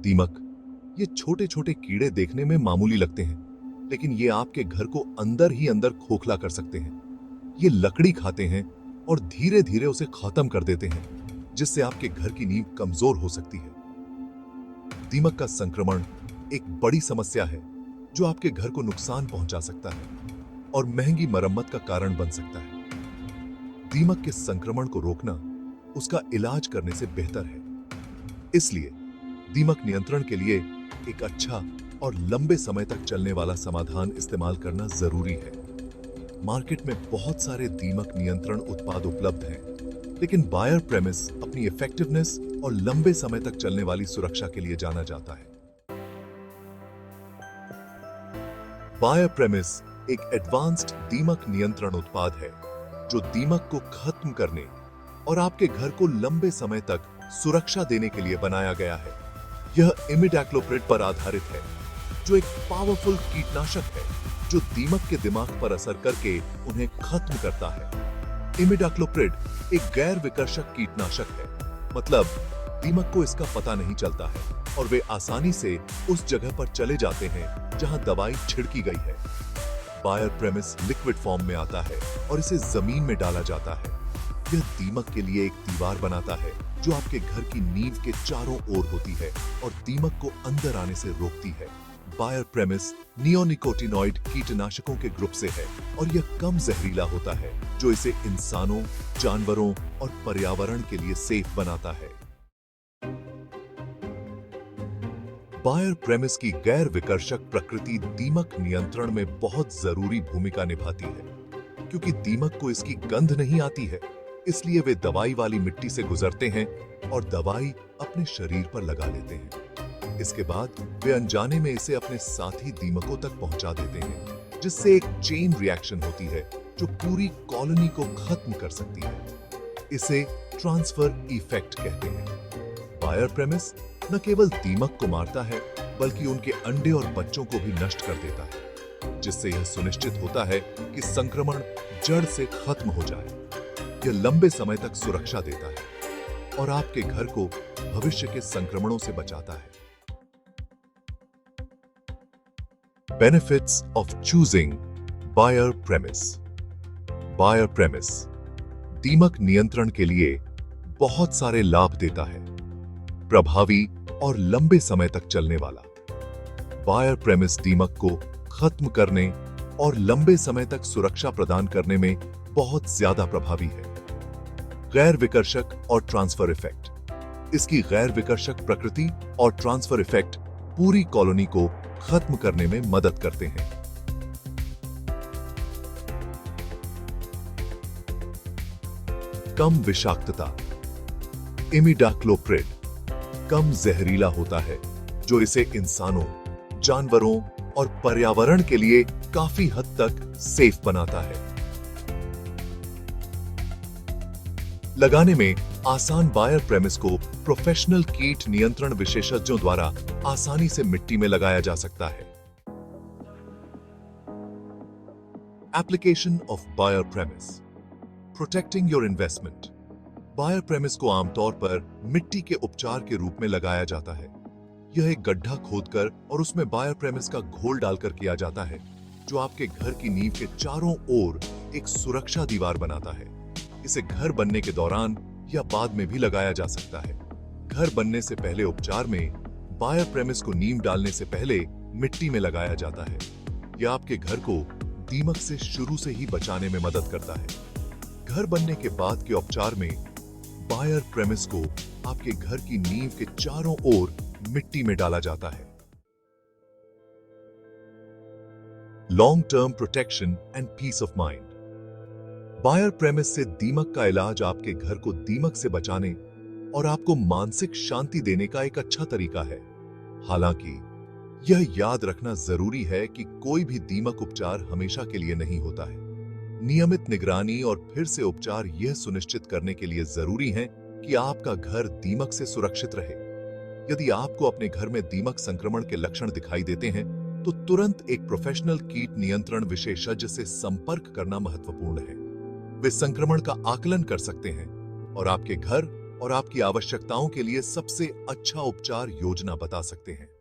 दीमक, ये छोटे छोटे कीड़े देखने में मामूली लगते हैं, लेकिन ये आपके घर को अंदर ही अंदर खोखला कर सकते हैं। ये लकड़ी खाते हैं और धीरे धीरे उसे खत्म कर देते हैं, जिससे आपके घर की नींव कमजोर हो सकती है। दीमक का संक्रमण एक बड़ी समस्या है जो आपके घर को नुकसान पहुंचा सकता है और महंगी मरम्मत का कारण बन सकता है। दीमक के संक्रमण को रोकना उसका इलाज करने से बेहतर है। इसलिए दीमक नियंत्रण के लिए एक अच्छा और लंबे समय तक चलने वाला समाधान इस्तेमाल करना जरूरी है। मार्केट में बहुत सारे दीमक नियंत्रण उत्पाद उपलब्ध हैं, लेकिन बायर प्रेमिस अपनी इफेक्टिवनेस और लंबे समय तक चलने वाली सुरक्षा के लिए जाना जाता है। बायर प्रेमिस एक एडवांस्ड दीमक नियंत्रण उत्पाद है जो दीमक को खत्म करने और आपके घर को लंबे समय तक सुरक्षा देने के लिए बनाया गया है। यह इमिडाक्लोप्रिड पर आधारित है, जो एक पावरफुल कीटनाशक है जो दीमक के दिमाग पर असर करके उन्हें खत्म करता है। इमिडाक्लोप्रिड एक गैर विकर्षक कीटनाशक है, मतलब दीमक को इसका पता नहीं चलता है और वे आसानी से उस जगह पर चले जाते हैं जहां दवाई छिड़की गई है। बायर प्रेमिस लिक्विड फॉर्म में आता है और इसे जमीन में डाला जाता है। यह दीमक के लिए एक दीवार बनाता है जो आपके घर की नींव के चारों ओर होती है और दीमक को अंदर आने से रोकती है। बायर प्रेमिस नियोनिकोटिनॉइड कीटनाशकों के ग्रुप से है और यह कम जहरीला होता है, जो इसे इंसानों, जानवरों और पर्यावरण के लिए सेफ बनाता है। बायर प्रेमिस की गैर विकर्षक प्रकृति दीमक नियंत्रण में बहुत जरूरी भूमिका निभाती है। क्योंकि दीमक को इसकी गंध नहीं आती है, इसलिए वे दवाई वाली मिट्टी से गुजरते हैं और दवाई अपने शरीर पर लगा लेते हैं। इसके बाद वे अनजाने में इसे अपने साथी दीमकों तक पहुंचा देते हैं, जिससे एक चेन रिएक्शन होती है जो पूरी कॉलोनी को खत्म कर सकती है। इसे ट्रांसफर इफेक्ट कहते हैं। बायर प्रेमिस न केवल दीमक को मारता है, बल्कि उनके अंडे और बच्चों को भी नष्ट कर देता है, जिससे यह सुनिश्चित होता है कि संक्रमण जड़ से खत्म हो जाए। यह लंबे समय तक सुरक्षा देता है और आपके घर को भविष्य के संक्रमणों से बचाता है। Benefits of choosing Bayer Premise. Bayer Premise दीमक नियंत्रण के लिए बहुत सारे लाभ देता है। प्रभावी और लंबे समय तक चलने वाला। बायर प्रेमिस दीमक को खत्म करने और लंबे समय तक सुरक्षा प्रदान करने में बहुत ज्यादा प्रभावी है। गैर विकर्षक और ट्रांसफर इफेक्ट। इसकी गैर विकर्षक प्रकृति और ट्रांसफर इफेक्ट पूरी कॉलोनी को खत्म करने में मदद करते हैं। कम विषाक्तता। इमिडाक्लोप्रिड कम जहरीला होता है, जो इसे इंसानों, जानवरों और पर्यावरण के लिए काफी हद तक सेफ बनाता है। लगाने में आसान बायर प्रेमिस को प्रोफेशनल कीट नियंत्रण विशेषज्ञों द्वारा आसानी से मिट्टी में लगाया जा सकता है। Application of Bayer Premise. Protecting your investment. Bayer Premise को आमतौर पर मिट्टी के उपचार के रूप में लगाया जाता है। यह एक गड्ढा खोदकर और उसमें बायर प्रेमिस का घोल डालकर किया जाता है, जो आपके घर की नींव के चारों ओर एक सुरक्षा दीवार बनाता है। इसे घर बनने के दौरान या बाद में भी लगाया जा सकता है। घर बनने से पहले उपचार में बायर प्रेमिस को नींव डालने से पहले मिट्टी में लगाया जाता है। यह आपके घर को दीमक से शुरू से ही बचाने में मदद करता है। घर बनने के बाद के उपचार में बायर प्रेमिस को आपके घर की नींव के चारों ओर मिट्टी में डाला जाता है। Long term protection and peace of mind. Bayer Premise से दीमक का इलाज आपके घर को दीमक से बचाने और आपको मानसिक शांति देने का एक अच्छा तरीका है। हालांकि यह याद रखना जरूरी है कि कोई भी दीमक उपचार हमेशा के लिए नहीं होता है। नियमित निगरानी और फिर से उपचार यह सुनिश्चित करने के लिए जरूरी है कि आपका घर दीमक से सुरक्षित रहे। यदि आपको अपने घर में दीमक संक्रमण के लक्षण दिखाई देते हैं, तो तुरंत एक प्रोफेशनल कीट नियंत्रण विशेषज्ञ से संपर्क करना महत्वपूर्ण है। वे संक्रमण का आकलन कर सकते हैं और आपके घर और आपकी आवश्यकताओं के लिए सबसे अच्छा उपचार योजना बता सकते हैं।